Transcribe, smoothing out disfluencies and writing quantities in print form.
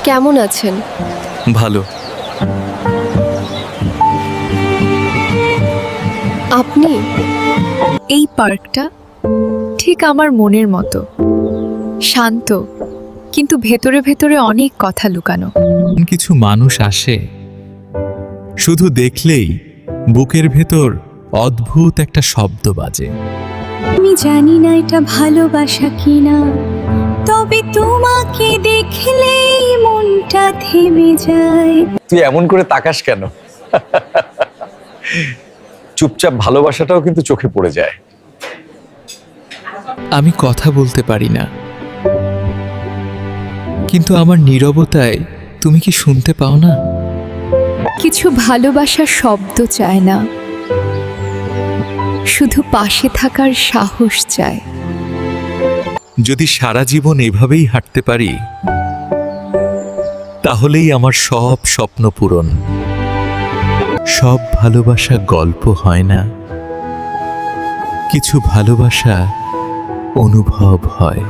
কেমন আছেন? ভালো। আপনি? এই পার্কটা ঠিক আমার মনের মতো, শান্ত, কিন্তু ভেতরে ভেতরে অনেক কথা লুকানো। কিছু মানুষ আসে, শুধু দেখলেই বুকের ভেতর অদ্ভুত একটা শব্দ বাজে। আমি জানি না এটা ভালোবাসা কিনা, তবে তোমাকে দেখলেই মনটা থেমে যায়। তুই এমন করে তাকাস কেন? চুপচাপ ভালোবাসাটাও কিন্তু চোখে পড়ে যায়। আমি কথা বলতে পারি না, কিন্তু আমার নীরবতায় তুমি কি শুনতে পাও না? কিছু ভালোবাসার শব্দ চায় না, শুধু পাশে থাকার সাহস চায়। যদি সারা জীবন এভাবেই হাঁটতে পারি, তাহলেই আমার সব স্বপ্ন পূরণ। সব ভালোবাসা গল্প হয় না, কিছু ভালোবাসা অনুভব হয়।